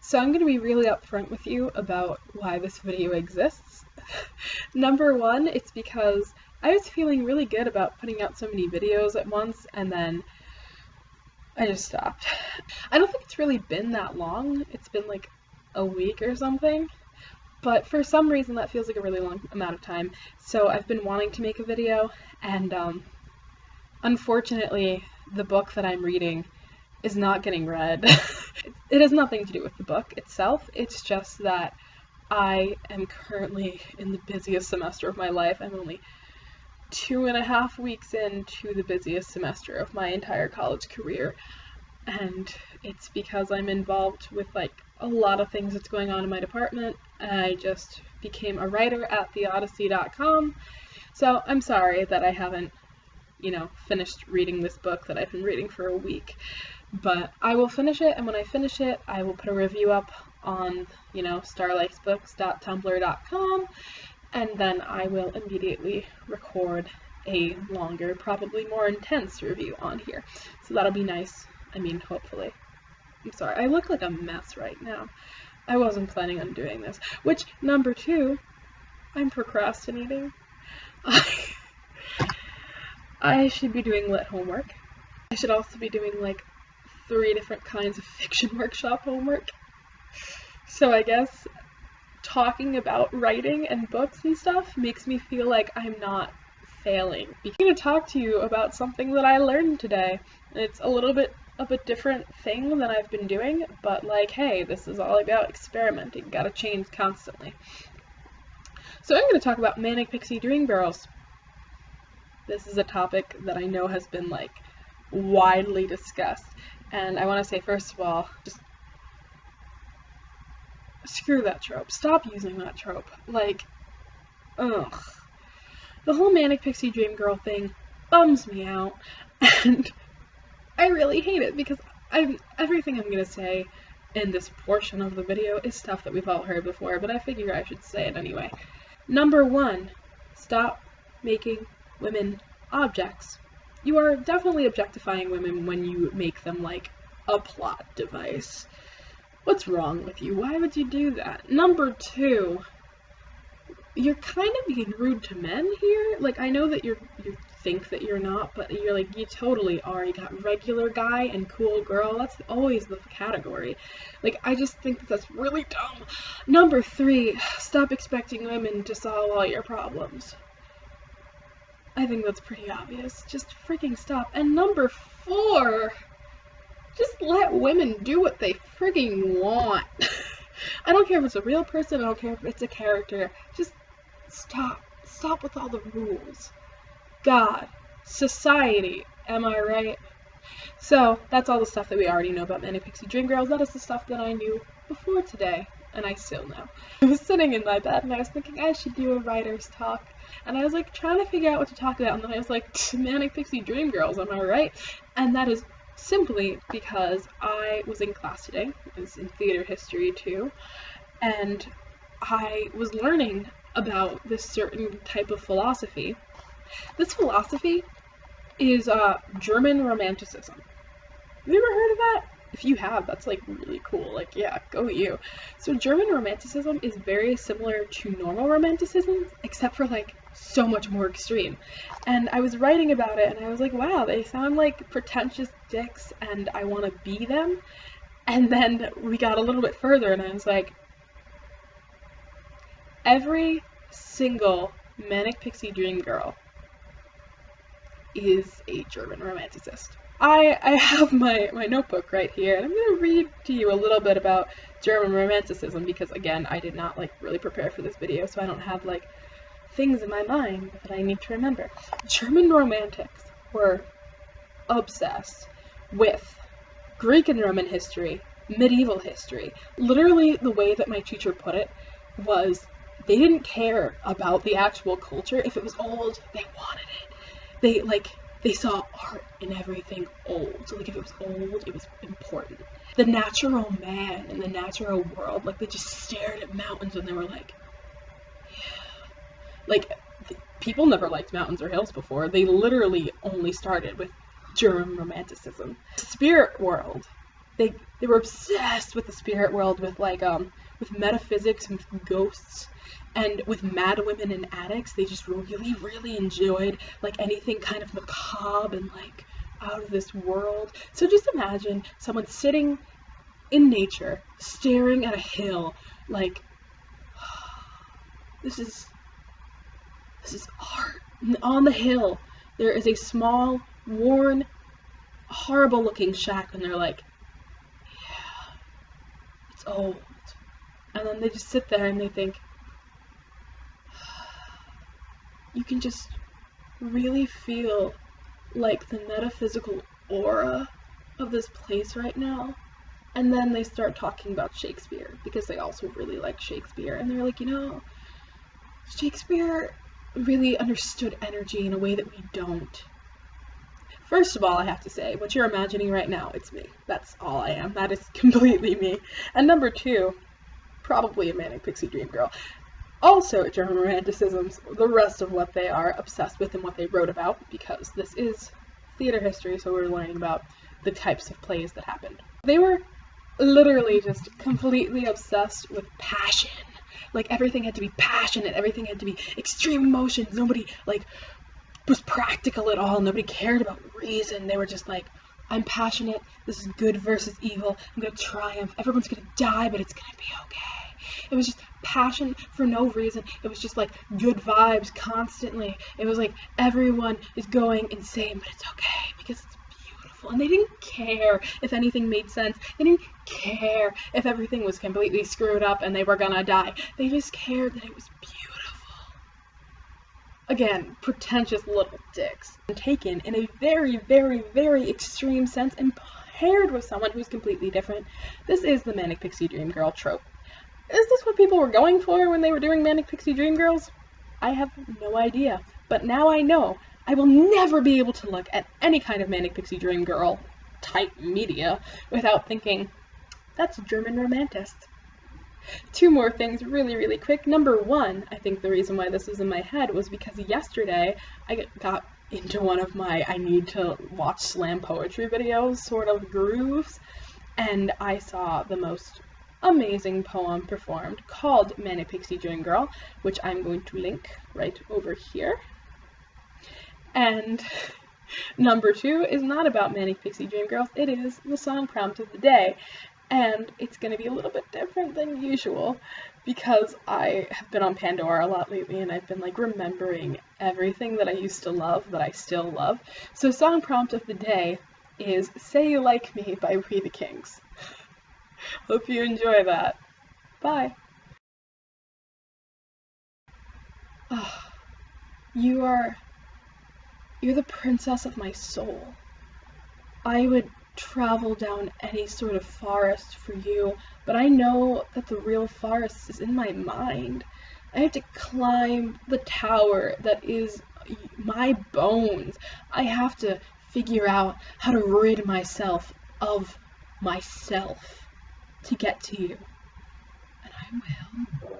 So I'm going to be really upfront with you about why this video exists. Number one, it's because I was feeling really good about putting out so many videos at once, and then I just stopped. I don't think it's really been that long. It's been like a week or something, but for some reason that feels like a really long amount of time. So I've been wanting to make a video, and unfortunately the book that I'm reading is not getting read. It has nothing to do with the book itself, it's just that I am currently in the busiest semester of my life. I'm only 2.5 weeks into the busiest semester of my entire college career, and it's because I'm involved with like a lot of things that's going on in my department. I just became a writer at theodyssey.com, so I'm sorry that I haven't, finished reading this book that I've been reading for a week. But I will finish it, and when I finish it, I will put a review up on, starlikesbooks.tumblr.com, and then I will immediately record a longer, probably more intense review on here. So that'll be nice. I mean, hopefully. I'm sorry, I look like a mess right now. I wasn't planning on doing this. Which, number two, I'm procrastinating. I should be doing lit homework. I should also be doing like 3 different kinds of fiction workshop homework. So I guess talking about writing and books and stuff makes me feel like I'm not failing. I'm going to talk to you about something that I learned today. It's a little bit of a different thing than I've been doing, but like, hey, this is all about experimenting. Gotta change constantly. So I'm going to talk about Manic Pixie Dream Girls. This is a topic that I know has been like widely discussed. And I want to say, first of all, just screw that trope. Stop using that trope. Like, ugh. The whole Manic Pixie Dream Girl thing bums me out, and I really hate it because everything I'm going to say in this portion of the video is stuff that we've all heard before, but I figure I should say it anyway. Number one, stop making women objects. You are definitely objectifying women when you make them like a plot device. What's wrong with you? Why would you do that? Number two, you're kind of being rude to men here. Like, I know that you think that you're not, but you're like, you totally are. You got regular guy and cool girl. That's always the category. Like, I just think that that's really dumb. Number three, stop expecting women to solve all your problems. I think that's pretty obvious. Just freaking stop. And number four, just let women do what they freaking want. I don't care if it's a real person, I don't care if it's a character. Just stop. Stop with all the rules. God. Society. Am I right? So, that's all the stuff that we already know about Manic Pixie Dream Girls. That is the stuff that I knew before today, and I still know. I was sitting in my bed and I was thinking I should do a writer's talk. And I was like trying to figure out what to talk about, and then I was like, Manic Pixie Dream Girls, am I right? And that is simply because I was in class today. I was in theater history too, and I was learning about this certain type of philosophy. This philosophy is German Romanticism. Have you ever heard of that? If you have, that's like really cool. Like, yeah, go you. So German Romanticism is very similar to normal Romanticism, except for like so much more extreme. And I was writing about it and I was like, wow, they sound like pretentious dicks and I want to be them. And then we got a little bit further and I was like, every single Manic Pixie Dream Girl is a German Romanticist. I have my notebook right here, and I'm going to read to you a little bit about German Romanticism because, again, I did not like really prepare for this video, so I don't have like things in my mind that I need to remember. German Romantics were obsessed with Greek and Roman history, medieval history. Literally, the way that my teacher put it was they didn't care about the actual culture. If it was old, they wanted it. They saw art in everything old. So, like, if it was old, it was important. The natural man in the natural world, like, they just stared at mountains and they were like, yeah. Like, people never liked mountains or hills before. They literally only started with German Romanticism. The spirit world they were obsessed with the spirit world, with like with metaphysics and with ghosts and with mad women in attics. They just really enjoyed like anything kind of macabre and like out of this world. So just imagine someone sitting in nature, staring at a hill, like, this is art. And on the hill, there is a small, worn, horrible-looking shack, and they're like, yeah, it's old. And then they just sit there and they think, you can just really feel like the metaphysical aura of this place right now. And then they start talking about Shakespeare, because they also really like Shakespeare. And they're like, you know, Shakespeare really understood energy in a way that we don't. First of all, I have to say, what you're imagining right now, it's me. That's all I am. That is completely me. And number two, probably a Manic Pixie Dream Girl. Also, German Romanticisms, the rest of what they are obsessed with and what they wrote about, because this is theater history, so we're learning about the types of plays that happened. They were literally just completely obsessed with passion. Like, everything had to be passionate, everything had to be extreme emotions. Nobody, like, was practical at all. Nobody cared about reason. They were just like, I'm passionate, this is good versus evil, I'm gonna triumph, everyone's gonna die, but it's gonna be okay. It was just passion for no reason. It was just like good vibes constantly. It was like everyone is going insane, but it's okay because it's beautiful. And they didn't care if anything made sense. They didn't care if everything was completely screwed up and they were gonna die. They just cared that it was beautiful. Again, pretentious little dicks. Taken in a very extreme sense and paired with someone who's completely different. This is the Manic Pixie Dream Girl trope. Is this what people were going for when they were doing Manic Pixie Dream Girls? I have no idea. But now I know. I will never be able to look at any kind of Manic Pixie Dream Girl type media without thinking, that's German Romantist. Two more things really quick. Number one, I think the reason why this was in my head was because yesterday I got into one of my I need to watch slam poetry videos sort of grooves, and I saw the most amazing poem performed called Manic Pixie Dream Girl, which I'm going to link right over here. And number two is not about Manic Pixie Dream Girls, it is the song prompt of the day. And it's going to be a little bit different than usual because I have been on Pandora a lot lately and I've been like remembering everything that I used to love that I still love. So song prompt of the day is Say You Like Me by We the Kings. Hope you enjoy that. Bye. Oh, you're the princess of my soul. I would travel down any sort of forest for you, but I know that the real forest is in my mind. I have to climb the tower that is my bones. I have to figure out how to rid myself of myself to get to you. And I will.